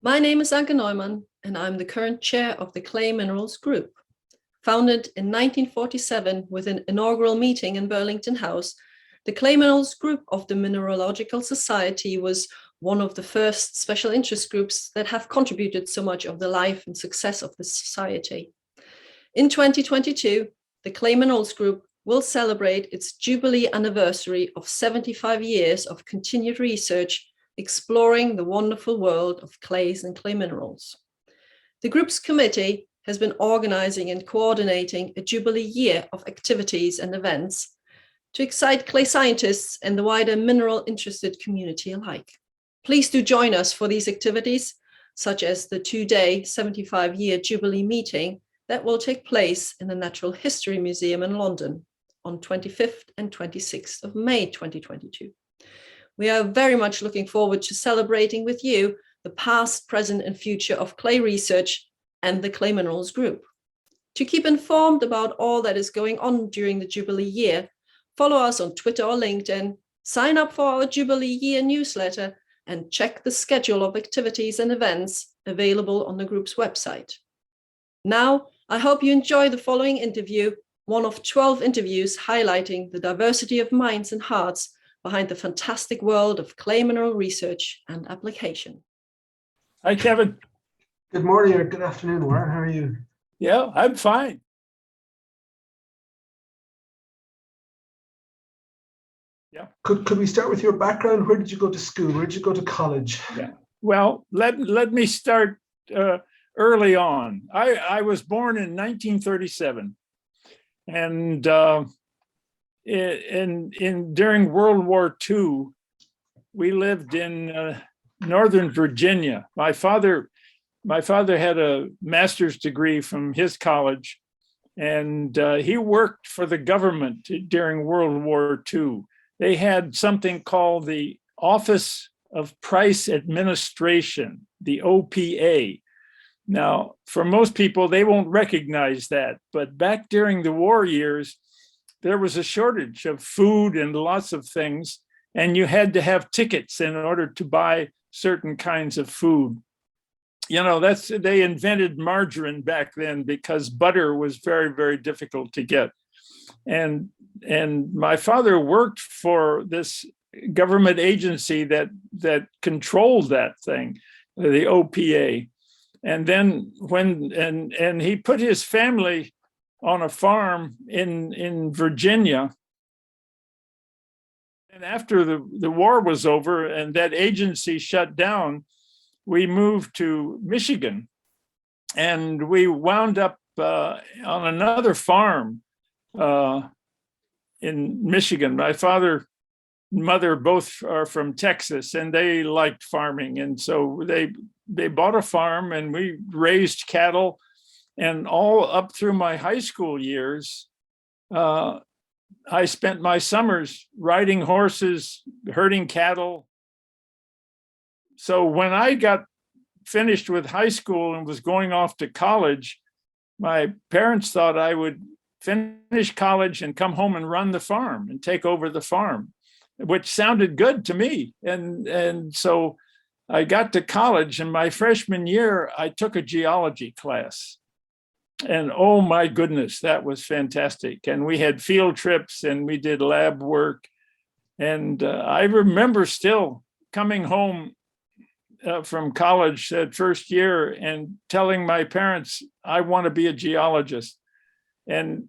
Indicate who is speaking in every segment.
Speaker 1: My name is Anke Neumann, and I'm the current chair of the Clay Minerals Group. Founded in 1947 with an inaugural meeting in Burlington House, the Clay Minerals Group of the Mineralogical Society was one of the first special interest groups that have contributed so much of the life and success of the society. In 2022, the Clay Minerals Group will celebrate its Jubilee anniversary of 75 years of continued research exploring the wonderful world of clays and clay minerals. The group's committee has been organizing and coordinating a Jubilee year of activities and events to excite clay scientists and the wider mineral interested community alike. Please do join us for these activities, such as the two-day 75-year Jubilee meeting that will take place in the Natural History Museum in London on 25th and 26th of May 2022. We are very much looking forward to celebrating with you the past, present, and future of clay research and the Clay Minerals Group. To keep informed about all that is going on during the Jubilee year, follow us on Twitter or LinkedIn, sign up for our Jubilee year newsletter, and check the schedule of activities and events available on the group's website. Now, I hope you enjoy the following interview, one of 12 interviews highlighting the diversity of minds and hearts behind the fantastic world of clay mineral research and application.
Speaker 2: Hi, Kevin.
Speaker 3: Good morning or good afternoon, Warren. How are you?
Speaker 2: Yeah, I'm fine. Yeah.
Speaker 3: Could we start with your background? Where did you go to school? Where did you go to college?
Speaker 2: Yeah. Well, let me start early on. I was born in 1937, and during World War II, we lived in Northern Virginia. My father had a master's degree from his college, and he worked for the government during World War II. They had something called the Office of Price Administration, the OPA. Now, for most people, they won't recognize that, but back during the war years, there was a shortage of food and lots of things, and you had to have tickets in order to buy certain kinds of food. You know, they invented margarine back then because butter was very, very difficult to get. And my father worked for this government agency that controlled that thing, the OPA. And then when he put his family on a farm in Virginia, and after the war was over and that agency shut down, we moved to Michigan, and we wound up on another farm in Michigan. My father and mother both are from Texas, and they liked farming, and so they bought a farm, and we raised cattle. And all up through my high school years, I spent my summers riding horses, herding cattle. So when I got finished with high school and was going off to college, my parents thought I would finish college and come home and run the farm and take over the farm, which sounded good to me. And so I got to college, and my freshman year, I took a geology class. And oh my goodness, that was fantastic. And we had field trips and we did lab work. And I remember still coming home from college that first year and telling my parents, I want to be a geologist. And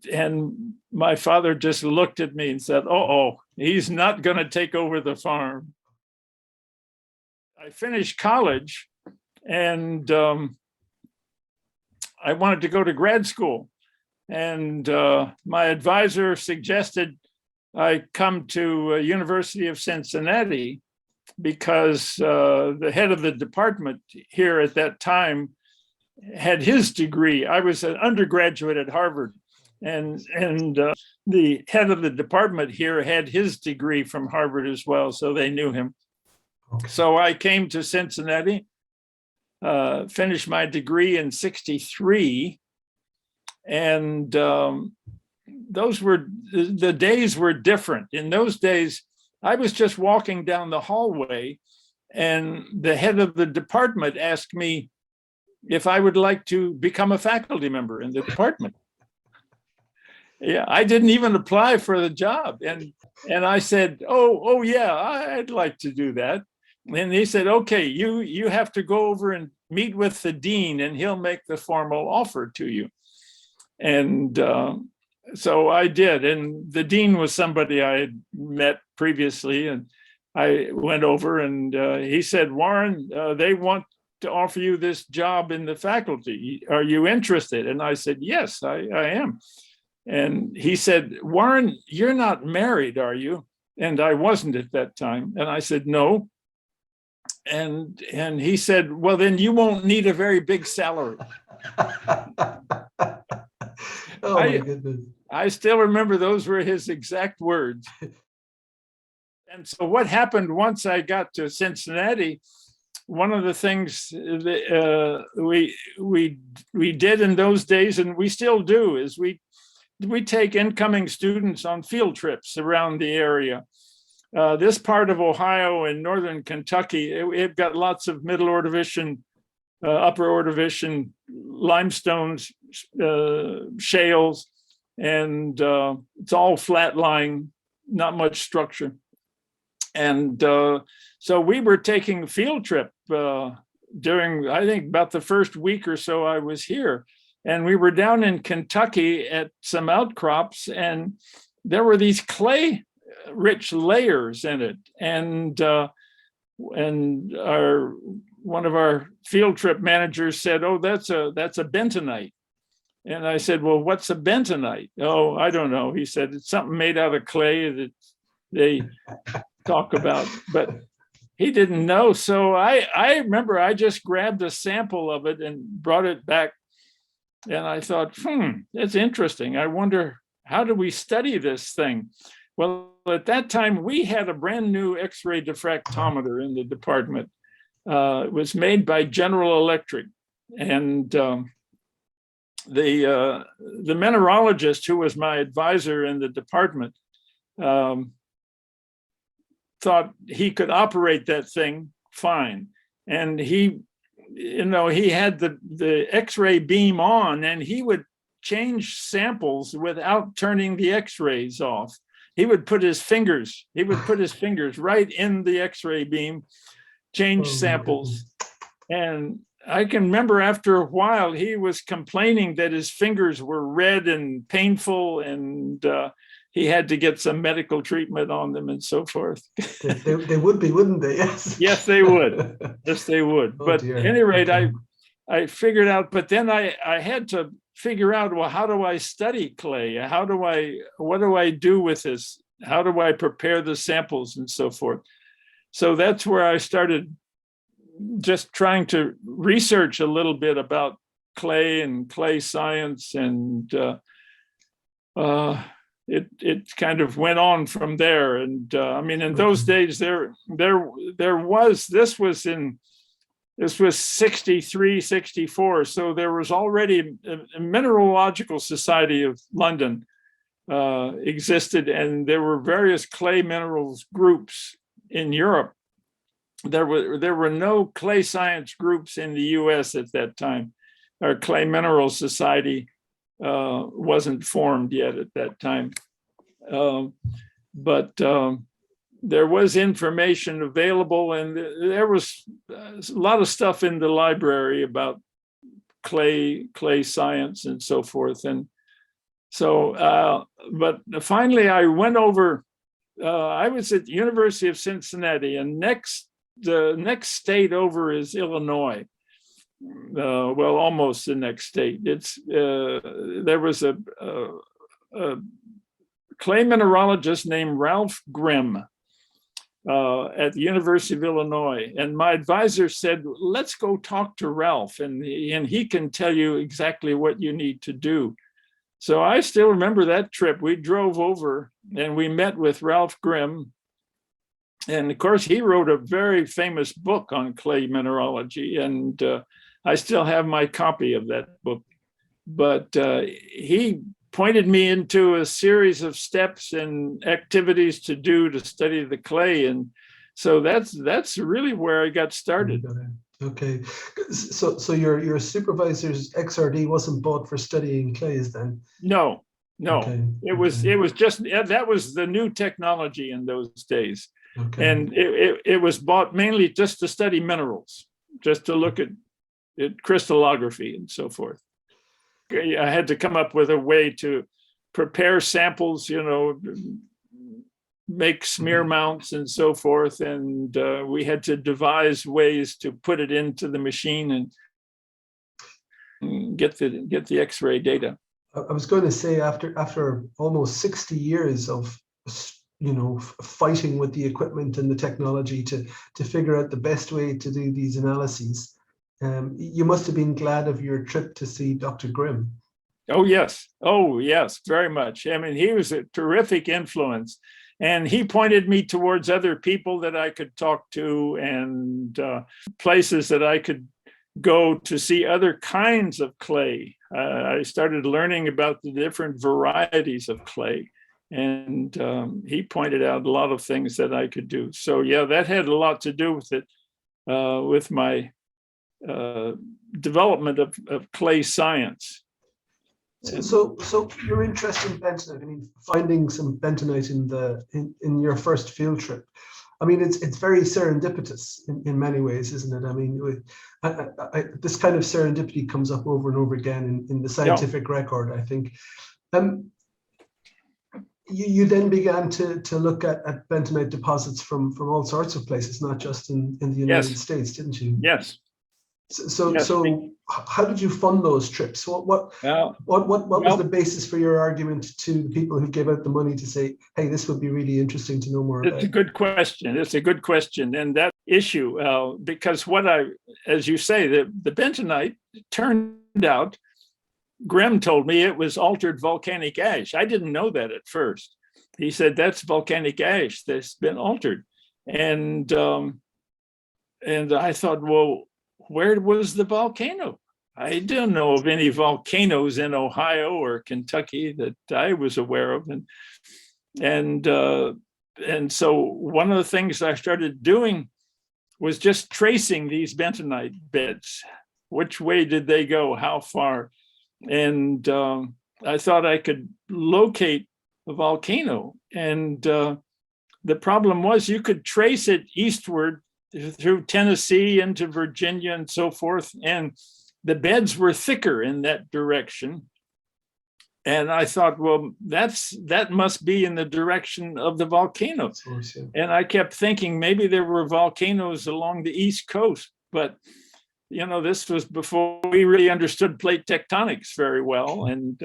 Speaker 2: my father just looked at me and said, uh-oh, he's not going to take over the farm. I finished college, and I wanted to go to grad school, and my advisor suggested I come to University of Cincinnati because the head of the department here at that time had his degree. I was an undergraduate at Harvard, and the head of the department here had his degree from Harvard as well, so they knew him. Okay. So I came to Cincinnati. Finished my degree in '63, and those were the days were different. In those days, I was just walking down the hallway, and the head of the department asked me if I would like to become a faculty member in the department. Yeah, I didn't even apply for the job. And I said, oh yeah, I'd like to do that. And he said, okay, you have to go over and meet with the dean and he'll make the formal offer to you. And so I did. And the dean was somebody I had met previously. And I went over and he said, Warren, they want to offer you this job in the faculty. Are you interested? And I said, yes, I am. And he said, Warren, you're not married, are you? And I wasn't at that time. And I said, no. And he said, well, then you won't need a very big salary.
Speaker 3: Oh my goodness.
Speaker 2: I still remember those were his exact words. And so what happened once I got to Cincinnati, one of the things that we did in those days, and we still do, is we take incoming students on field trips around the area. This part of Ohio and northern Kentucky, it got lots of middle Ordovician, upper Ordovician limestones, shales, and it's all flat lying, not much structure. And so we were taking a field trip during, I think, about the first week or so I was here. And we were down in Kentucky at some outcrops, and there were these clay-rich layers in it. And one of our field trip managers said, "Oh, that's a bentonite." And I said, "Well, what's a bentonite?" "Oh, I don't know." He said, "It's something made out of clay that they talk about," but he didn't know. So I remember I just grabbed a sample of it and brought it back. And I thought, that's interesting. I wonder, how do we study this thing? Well, at that time, we had a brand new X-ray diffractometer in the department. It was made by General Electric. And the mineralogist who was my advisor in the department thought he could operate that thing fine. And he had the X-ray beam on, and he would change samples without turning the X-rays off. He would put his fingers right in the X-ray beam, change samples. And I can remember after a while, he was complaining that his fingers were red and painful, and he had to get some medical treatment on them and so forth.
Speaker 3: They would be, wouldn't they? Yes.
Speaker 2: Yes, they would. Yes, they would.
Speaker 3: Oh,
Speaker 2: but
Speaker 3: dear.
Speaker 2: at any rate,
Speaker 3: Okay.
Speaker 2: I figured out, but then I had to figure out, well, how do I study clay? What do I do with this? How do I prepare the samples and so forth? So that's where I started just trying to research a little bit about clay and clay science, and it kind of went on from there. And I mean, in those days, this was 63, 64. So there was already a Mineralogical Society of London existed, and there were various clay minerals groups in Europe. There were no clay science groups in the US at that time. Our Clay Minerals Society wasn't formed yet at that time. But there was information available, and there was a lot of stuff in the library about clay science and so forth. And so, but finally I went over, I was at the University of Cincinnati, and the next state over is Illinois. Well, almost the next state. There was a clay mineralogist named Ralph Grimm at the University of Illinois. And my advisor said, let's go talk to Ralph, and he can tell you exactly what you need to do. So I still remember that trip. We drove over and we met with Ralph Grimm. And of course, he wrote a very famous book on clay mineralogy, and I still have my copy of that book. But he pointed me into a series of steps and activities to do to study the clay. And So that's really where I got started.
Speaker 3: Okay, so your supervisor's XRD wasn't bought for studying clays then?
Speaker 2: No,
Speaker 3: Okay,
Speaker 2: it was just, that was the new technology in those days.
Speaker 3: okay.
Speaker 2: And it was bought mainly just to study minerals, just to look at crystallography and so forth. I had to come up with a way to prepare samples, make smear mounts and so forth. And we had to devise ways to put it into the machine and get the X-ray data.
Speaker 3: I was going to say, after almost 60 years of fighting with the equipment and the technology to figure out the best way to do these analyses, you must have been glad of your trip to see Dr. Grimm.
Speaker 2: Oh yes, very much. I mean, he was a terrific influence, and he pointed me towards other people that I could talk to, and places that I could go to see other kinds of clay. I started learning about the different varieties of clay, and he pointed out a lot of things that I could do. So yeah, that had a lot to do with it, with my development of clay science.
Speaker 3: So your interest in bentonite, I mean, finding some bentonite in your first field trip, I mean, it's very serendipitous in many ways, isn't it? I mean, this kind of serendipity comes up over and over again in the scientific record, I think. You then began to look at bentonite deposits from all sorts of places, not just in the United States, didn't you?
Speaker 2: Yes.
Speaker 3: So how did you fund those trips? What was the basis for your argument to the people who gave out the money to say, hey, this would be really interesting to know more about?
Speaker 2: It's a good question. It's a good question. And that issue, because as you say, the bentonite turned out, Grimm told me it was altered volcanic ash. I didn't know that at first. He said, that's volcanic ash that's been altered. And I thought, well, where was the volcano? I don't know of any volcanoes in Ohio or Kentucky that I was aware of. And so one of the things I started doing was just tracing these bentonite beds. Which way did they go? How far? And I thought I could locate a volcano. And the problem was you could trace it eastward through Tennessee into Virginia and so forth. And the beds were thicker in that direction. And I thought, well, that must be in the direction of the volcano. Of course, yeah. And I kept thinking maybe there were volcanoes along the East Coast, but this was before we really understood plate tectonics very well. And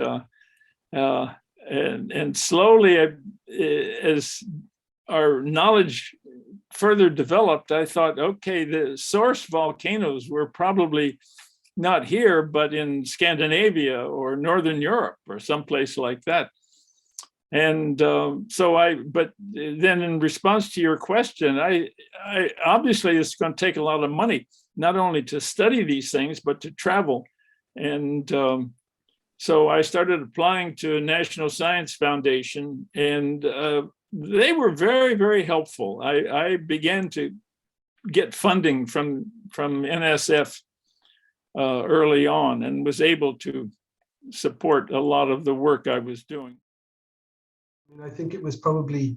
Speaker 2: slowly, as our knowledge further developed, I thought, okay, the source volcanoes were probably not here, but in Scandinavia or Northern Europe or someplace like that. And but then in response to your question, I obviously it's going to take a lot of money, not only to study these things, but to travel. And so I started applying to a National Science Foundation, and they were very, very helpful. I began to get funding from NSF early on, and was able to support a lot of the work I was doing.
Speaker 3: I think it was probably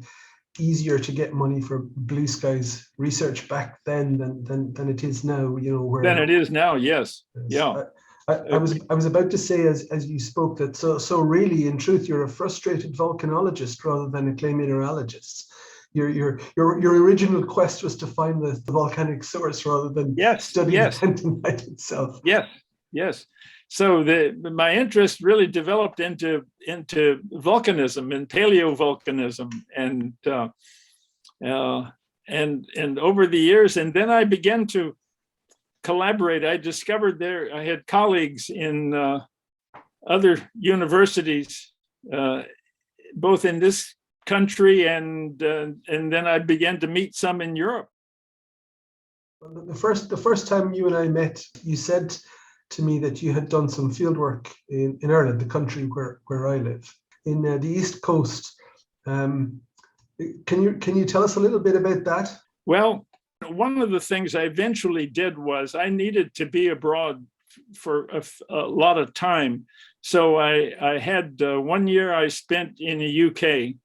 Speaker 3: easier to get money for blue skies research back then than it is now.
Speaker 2: Than it is now, yes. Yeah.
Speaker 3: I was about to say as you spoke that so really in truth you're a frustrated volcanologist rather than a clay mineralogist. Your original quest was to find the volcanic source rather than study the bentonite itself. Yes. So my interest really developed into volcanism and paleovolcanism, and over the years, and then I began to collaborate. I discovered I had colleagues in other universities, both in this country and then I began to meet some in Europe. Well, the first time you and I met, you said to me that you had done some field work in Ireland, the country where I live, in the East Coast. Can you tell us a little bit about that?
Speaker 2: Well, one of the things I eventually did was I needed to be abroad for a lot of time. So I had 1 year I spent in the UK.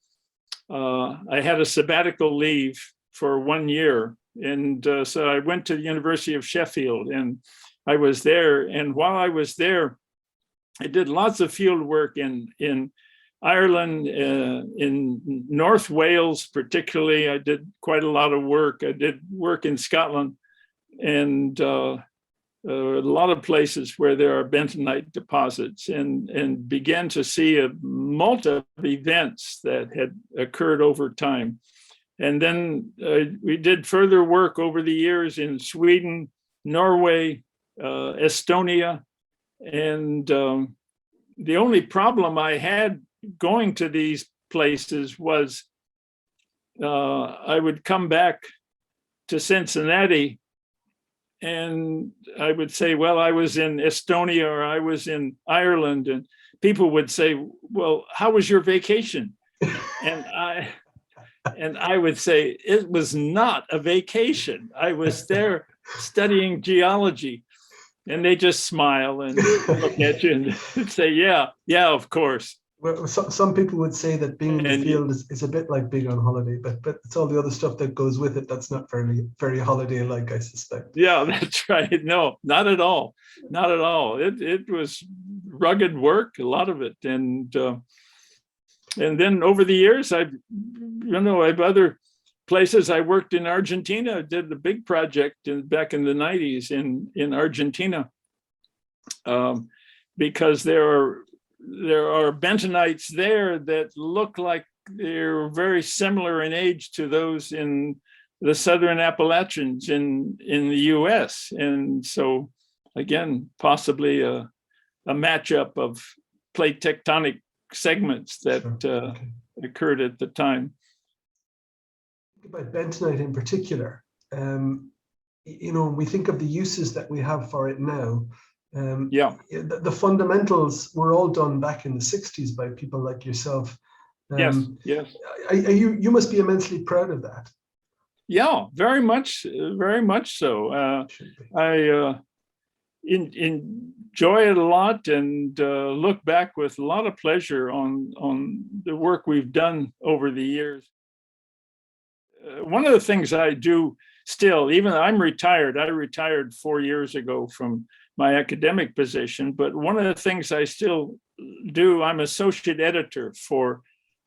Speaker 2: I had a sabbatical leave for 1 year. And so I went to the University of Sheffield and I was there. And while I was there, I did lots of field work in Ireland, in North Wales, particularly. I did quite a lot of work. I did work in Scotland and a lot of places where there are bentonite deposits, and began to see a multi of events that had occurred over time. And then we did further work over the years in Sweden, Norway, Estonia. And the only problem I had going to these places was I would come back to Cincinnati and I would say, well, I was in Estonia or I was in Ireland, and people would say, well, how was your vacation? And I would say, it was not a vacation. I was there studying geology. And they just smile and look at you and say, yeah, of course.
Speaker 4: Well, some people would say that being in the field is a bit like being on holiday, but it's all the other stuff that goes with it that's not very holiday-like, I suspect.
Speaker 2: Yeah, that's right. No, not at all. Not at all. It was rugged work, a lot of it. And then over the years, I've other places. I worked in Argentina, did a big project back in the 90s in Argentina, because there are bentonites there that look like they're very similar in age to those in the Southern Appalachians in the US. And so again, possibly a matchup of plate tectonic segments that occurred at the time.
Speaker 4: About bentonite in particular, when we think of the uses that we have for it now, the fundamentals were all done back in the 60s by people like yourself.
Speaker 2: Yes.
Speaker 4: You must be immensely proud of that.
Speaker 2: Yeah, very much so. I enjoy it a lot and look back with a lot of pleasure on the work we've done over the years. One of the things I do still, even though I'm retired, I retired 4 years ago from my academic position, but one of the things I still do, I'm associate editor for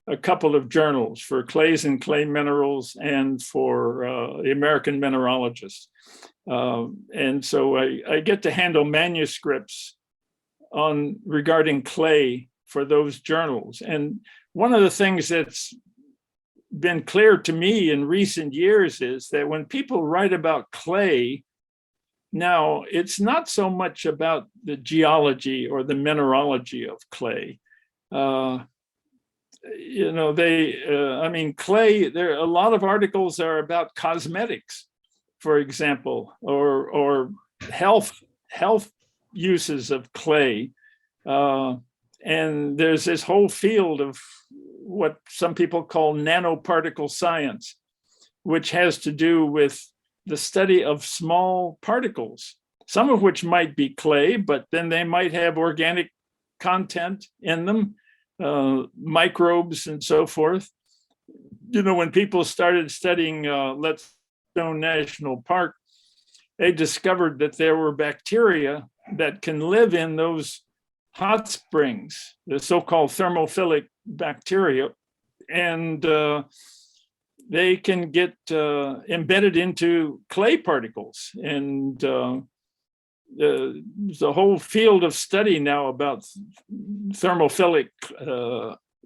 Speaker 2: a couple of journals, for Clays and Clay Minerals and for the American Mineralogist. And so I get to handle manuscripts regarding clay for those journals. And one of the things that's been clear to me in recent years is that when people write about clay, now it's not so much about the geology or the mineralogy of clay. Clay, a lot of articles are about cosmetics, for example, or health uses of clay. And there's this whole field of what some people call nanoparticle science, which has to do with the study of small particles, some of which might be clay, but then they might have organic content in them, microbes and so forth. When people started studying Letstone National Park, they discovered that there were bacteria that can live in those hot springs, the so-called thermophilic bacteria, and they can get embedded into clay particles. And there's a whole field of study now about thermophilic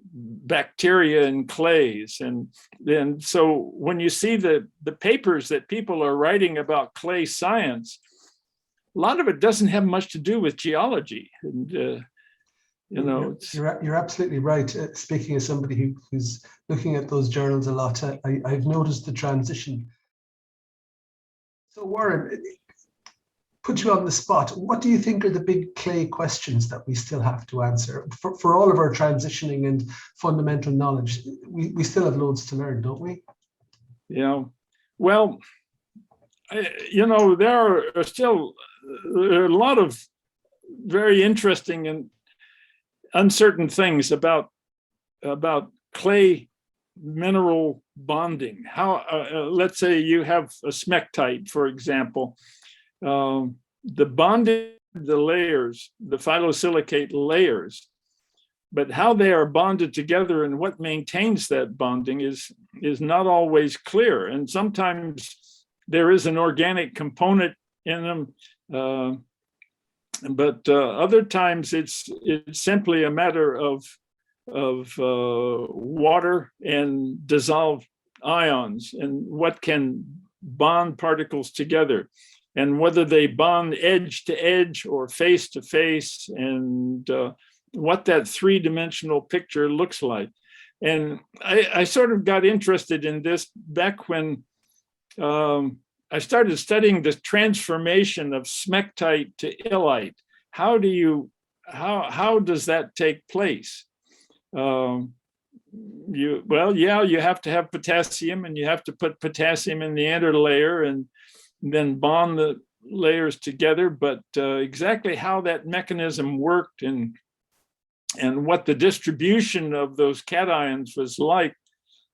Speaker 2: bacteria in clays. And so when you see the papers that people are writing about clay science, a lot of it doesn't have much to do with geology. And
Speaker 4: you're absolutely right. Speaking as somebody who's looking at those journals a lot, I've noticed the transition. So Warren, put you on the spot. What do you think are the big clay questions that we still have to answer for all of our transitioning and fundamental knowledge? We still have loads to learn, don't we?
Speaker 2: Yeah.
Speaker 3: Well, there are still a lot of very interesting and uncertain things about clay mineral bonding. How, let's say you have a smectite, for example, the bonding, the layers, the phyllosilicate layers, but how they are bonded together and what maintains that bonding is not always clear. And sometimes there is an organic component in them, but other times it's simply a matter of water and dissolved ions and what can bond particles together, and whether they bond edge to edge or face to face, and what that three-dimensional picture looks like. And I sort of got interested in this back when I started studying the transformation of smectite to illite. How does that take place? You have to have potassium, and you have to put potassium in the inner layer and then bond the layers together. But exactly how that mechanism worked and what the distribution of those cations was like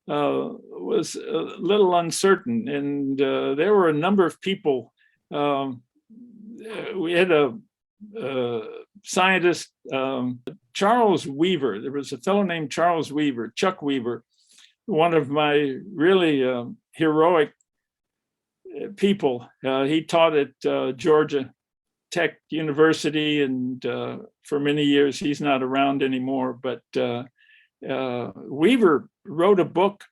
Speaker 3: was a little uncertain. And there were a number of people. We had a scientist, Charles Weaver. There was a fellow named Charles Weaver, Chuck Weaver, one of my really heroic people. He taught at Georgia Tech University, and for many years he's not around anymore. But Weaver wrote a book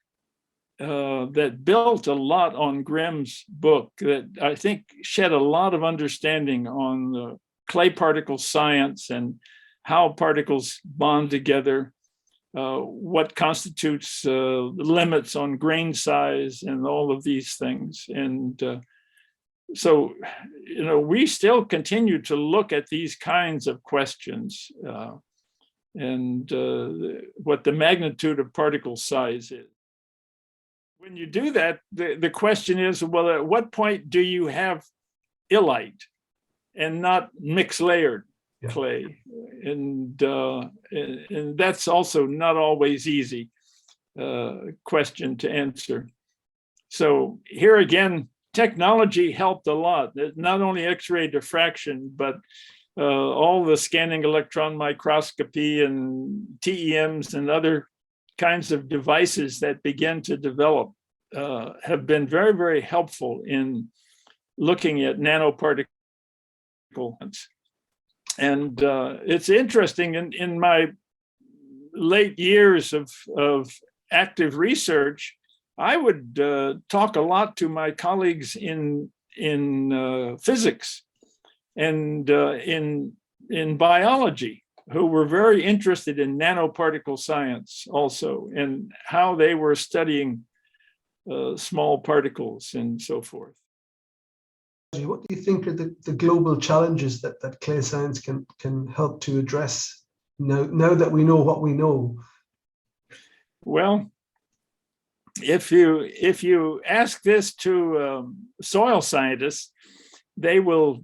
Speaker 3: that built a lot on Grimm's book that I think shed a lot of understanding on the clay particle science and how particles bond together, what constitutes limits on grain size and all of these things. And so, we still continue to look at these kinds of questions and what the magnitude of particle size is. When you do that, the question is, well, at what point do you have illite and not mixed layered clay? And that's also not always easy question to answer. So here again, technology helped a lot. Not only X-ray diffraction, but all the scanning electron microscopy and TEMs and other kinds of devices that began to develop have been very, very helpful in looking at nanoparticles. And it's interesting, in my late years of active research, I would talk a lot to my colleagues in physics and in biology, who were very interested in nanoparticle science also, and how they were studying small particles and so forth.
Speaker 4: What do you think are the global challenges that clay science can help to address now that we know what we know?
Speaker 3: Well, if you ask this to soil scientists, they will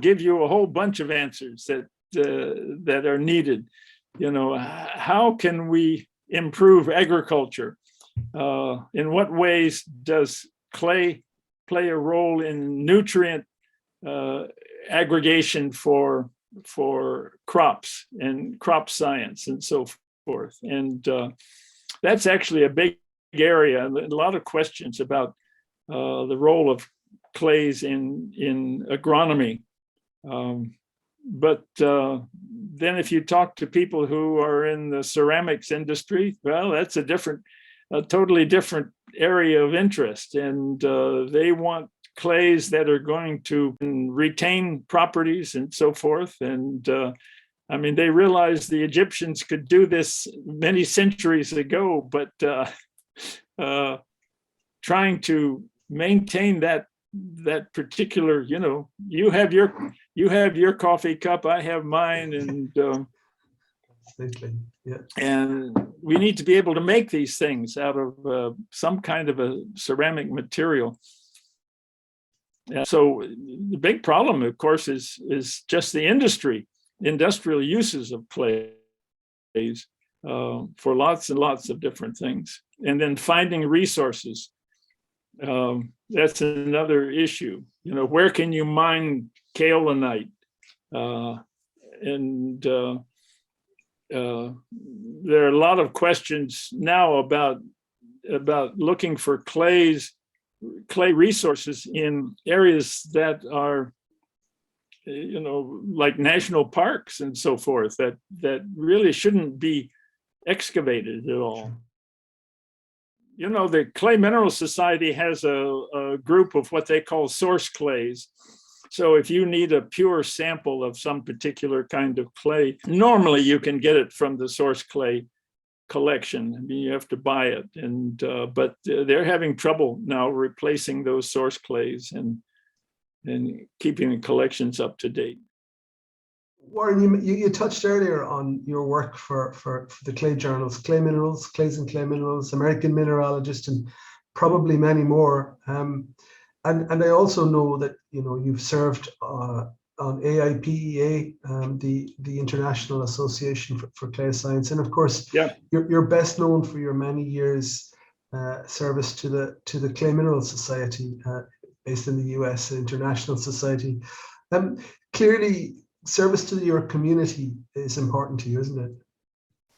Speaker 3: give you a whole bunch of answers that are needed. How can we improve agriculture? In what ways does clay play a role in nutrient aggregation for crops and crop science and so forth? And that's actually a big area. A lot of questions about the role of clays in agronomy. But then if you talk to people who are in the ceramics industry, well, that's a totally different area of interest. And they want clays that are going to retain properties and so forth. And they realized the Egyptians could do this many centuries ago, but trying to maintain that particular, you have your coffee cup, I have mine, and
Speaker 4: absolutely, yeah.
Speaker 3: And we need to be able to make these things out of some kind of a ceramic material. And so the big problem, of course, is just the industrial uses of clays for lots and lots of different things. And then finding resources. That's another issue. You know, where can you mine kaolinite? There are a lot of questions now about looking for clay resources in areas that are, you know, like national parks and so forth, that really shouldn't be excavated at all. You know, the Clay Minerals Society has a group of what they call source clays. So if you need a pure sample of some particular kind of clay, normally you can get it from the source clay collection. I mean, you have to buy it, but they're having trouble now replacing those source clays and keeping the collections up to date.
Speaker 4: Warren, you touched earlier on your work for the clay journals, Clay Minerals, Clays and Clay Minerals, American Mineralogist, and probably many more. And I also know that, you know, you've served on AIPEA, the International Association for Clay Science, and of course,
Speaker 3: yeah,
Speaker 4: you're best known for your many years service to the Clay Minerals Society, based in the US, International Society. Clearly, service to your community is important to you, isn't it?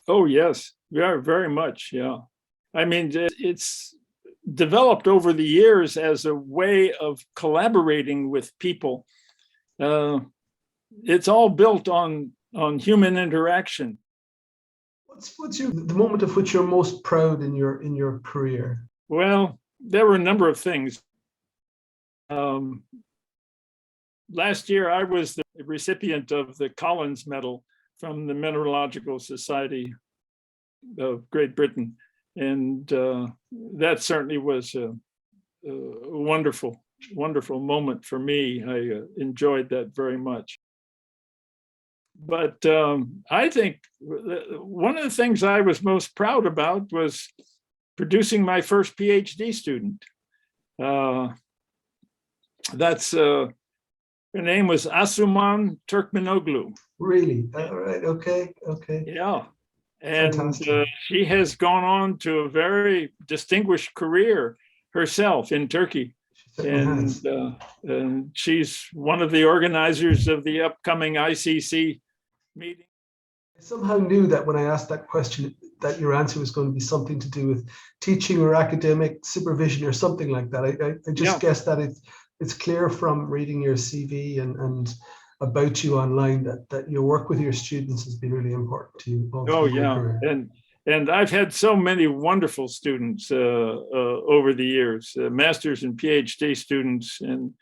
Speaker 3: Oh yes, very, very much. Yeah, I mean, it's developed over the years as a way of collaborating with people. It's all built on human interaction.
Speaker 4: What's the moment of which you're most proud in your career?
Speaker 3: Well, there were a number of things. Last year, I was the recipient of the Collins Medal from the Mineralogical Society of Great Britain. And that certainly was a wonderful, wonderful moment for me. I enjoyed that very much. But I think one of the things I was most proud about was producing my first PhD student. Her name was Asuman Turkmenoglu.
Speaker 4: Really? All right. Okay.
Speaker 3: Yeah. And
Speaker 4: Fantastic.
Speaker 3: she has gone on to a very distinguished career herself in Turkey. And she's one of the organizers of the upcoming ICC meeting.
Speaker 4: I somehow knew that when I asked that question, that your answer was going to be something to do with teaching or academic supervision or something like that. I just guessed that it's clear from reading your CV and about you online that your work with your students has been really important to you.
Speaker 3: Oh yeah, and I've had so many wonderful students over the years, masters and PhD students. And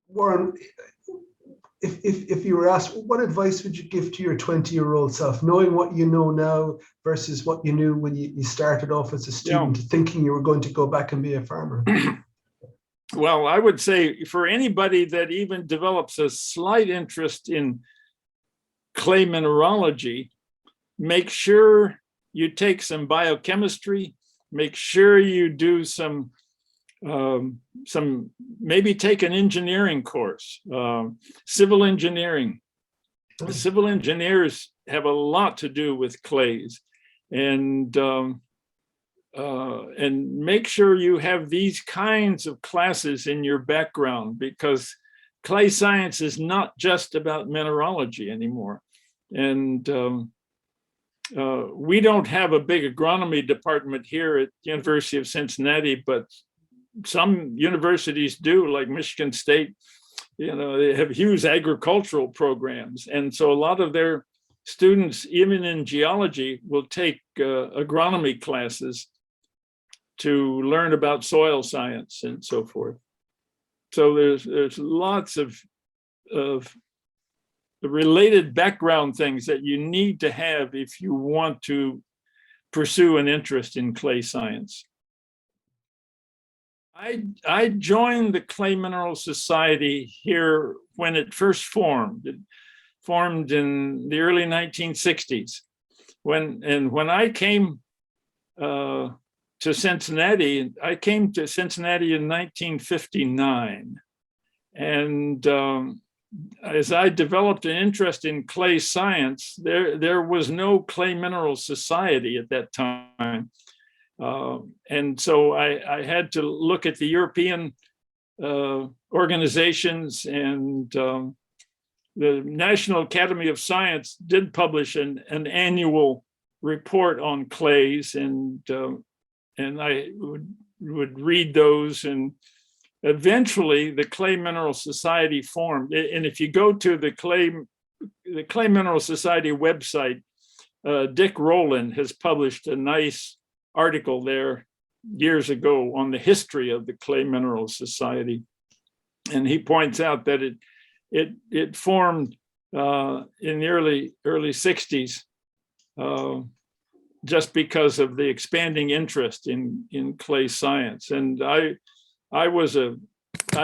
Speaker 4: Warren, if you were asked, what advice would you give to your 20-year-old self, knowing what you know now versus what you knew when you started off as a student, thinking you were going to go back and be a farmer?
Speaker 3: Well, I would say for anybody that even develops a slight interest in clay mineralogy, make sure you take some biochemistry, make sure you do some maybe take an engineering course, civil engineering. Civil engineers have a lot to do with clays, and make sure you have these kinds of classes in your background, because clay science is not just about mineralogy anymore. And we don't have a big agronomy department here at the University of Cincinnati, but some universities do, like Michigan State. You know, they have huge agricultural programs. And so a lot of their students, even in geology, will take agronomy classes to learn about soil science and so forth. So there's lots of the related background things that you need to have if you want to pursue an interest in clay science. I joined the Clay Minerals Society here when it first formed. It formed in the early 1960s. when I came to Cincinnati, I came to Cincinnati in 1959. And as I developed an interest in clay science, there was no Clay Minerals Society at that time. And so I had to look at the European organizations, and the National Academy of Science did publish an annual report on clays, and I would read those, and eventually the Clay Mineral Society formed. And if you go to the Clay Mineral Society website, Dick Rowland has published a nice article there years ago on the history of the Clay Minerals Society. And he points out that it formed in the early 60s, just because of the expanding interest in clay science. And I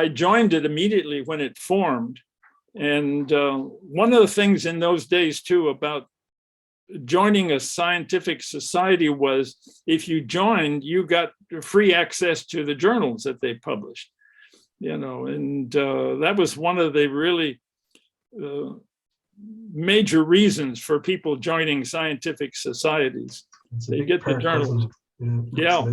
Speaker 3: joined it immediately when it formed. And one of the things in those days too about joining a scientific society was, if you joined, you got free access to the journals that they published, and that was one of the really major reasons for people joining scientific societies. They get the journals. Yeah.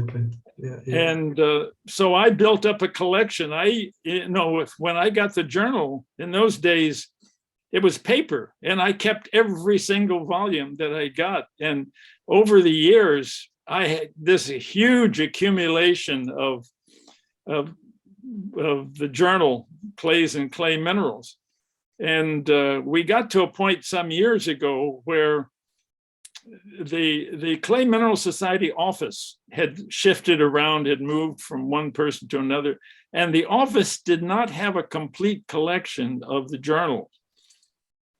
Speaker 3: And so I built up a collection. When I got the journal in those days, it was paper, and I kept every single volume that I got. And over the years, I had this huge accumulation of the journal, Clays and Clay Minerals. And we got to a point some years ago where the Clay Mineral Society office had shifted around, had moved from one person to another, and the office did not have a complete collection of the journal.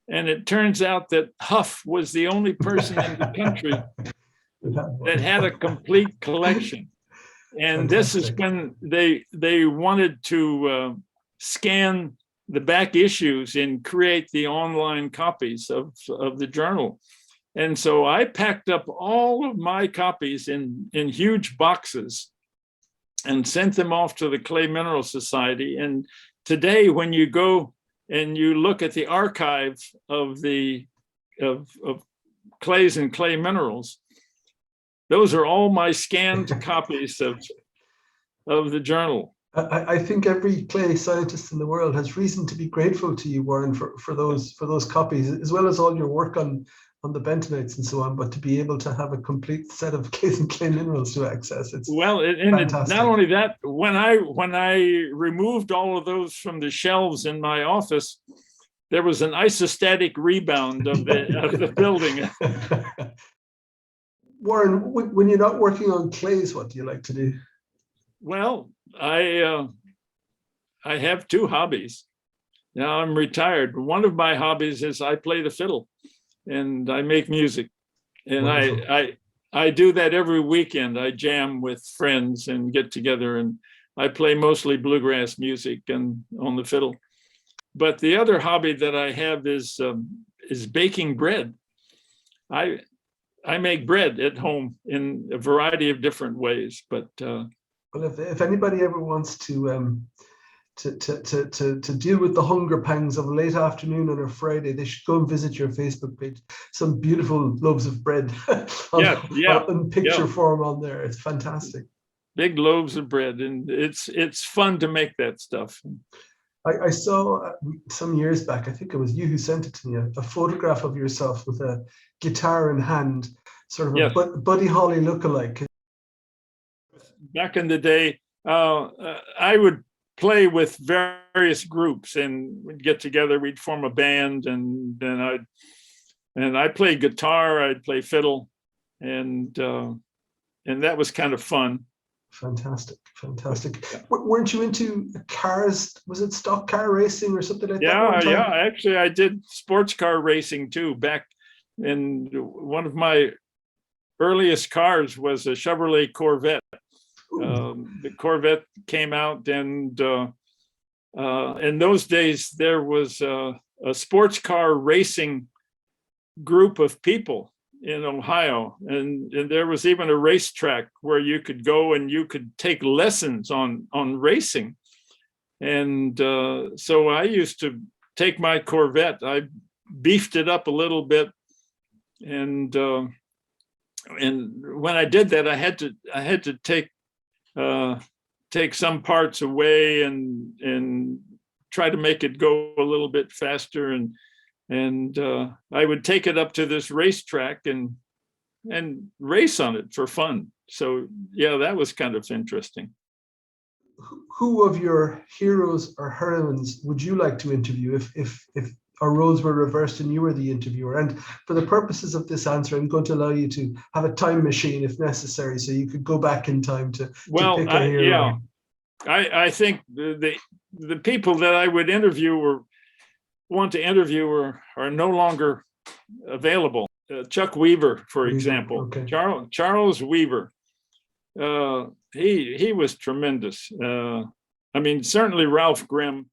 Speaker 3: And it turns out that Huff was the only person in the country that had a complete collection. And this is when they wanted to scan the back issues and create the online copies of the journal. And so I packed up all of my copies in huge boxes and sent them off to the Clay Mineral Society. And today, when you go and you look at the archive of clays and clay minerals, those are all my scanned copies of the journal.
Speaker 4: I think every clay scientist in the world has reason to be grateful to you, Warren, for those copies, as well as all your work on the bentonites and so on. But to be able to have a complete set of clays and clay minerals to access, it's fantastic.
Speaker 3: Not only that, when I removed all of those from the shelves in my office, there was an isostatic rebound of the building.
Speaker 4: Warren, when you're not working on clays, what do you like to do?
Speaker 3: Well, I have two hobbies. Now I'm retired. One of my hobbies is I play the fiddle and I make music. And wonderful. I do that every weekend. I jam with friends and get together, and I play mostly bluegrass music and on the fiddle. But the other hobby that I have is baking bread. I make bread at home in a variety of different ways, but
Speaker 4: well, if anybody ever wants to deal with the hunger pangs of a late afternoon on a Friday, they should go and visit your Facebook page. Some beautiful loaves of bread in picture form on there. It's fantastic.
Speaker 3: Big loaves of bread, and it's fun to make that stuff.
Speaker 4: I saw some years back, I think it was you who sent it to me, a photograph of yourself with a guitar in hand, sort of a Buddy Holly lookalike.
Speaker 3: Back in the day, I would play with various groups, and we'd get together, we'd form a band, and I'd play guitar, I'd play fiddle, and that was kind of fun.
Speaker 4: Fantastic. Weren't you into cars? Was it stock car racing or something like that?
Speaker 3: Yeah. Actually, I did sports car racing too. Back in one of my earliest cars was a Chevrolet Corvette. The Corvette came out, and in those days there was a sports car racing group of people in Ohio, and there was even a racetrack where you could go and you could take lessons on racing. And so I used to take my Corvette. I beefed it up a little bit, and when I did that, I had to take some parts away and try to make it go a little bit faster, and I would take it up to this racetrack and race on it for fun. So yeah, that was kind of interesting.
Speaker 4: Who of your heroes or heroines would you like to interview if our roles were reversed and you were the interviewer? And for the purposes of this answer, I'm going to allow you to have a time machine if necessary, so you could go back in time to pick a hero.
Speaker 3: Yeah, I think the people that I would want to interview are no longer available. Chuck Weaver, for example.
Speaker 4: Okay.
Speaker 3: Charles Weaver. He was tremendous. I mean, certainly Ralph Grimm.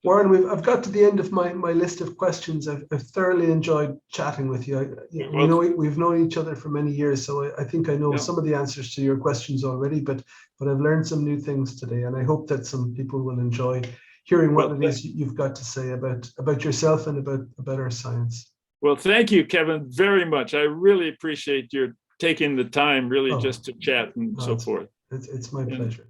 Speaker 4: Warren, I've got to the end of my list of questions. I've thoroughly enjoyed chatting with you. We've known each other for many years, so I think I know some of the answers to your questions already, but I've learned some new things today, and I hope that some people will enjoy hearing what it is you've got to say about yourself and about our science.
Speaker 3: Well, thank you, Kevin, very much. I really appreciate your taking the time just to chat and so forth.
Speaker 4: It's my pleasure.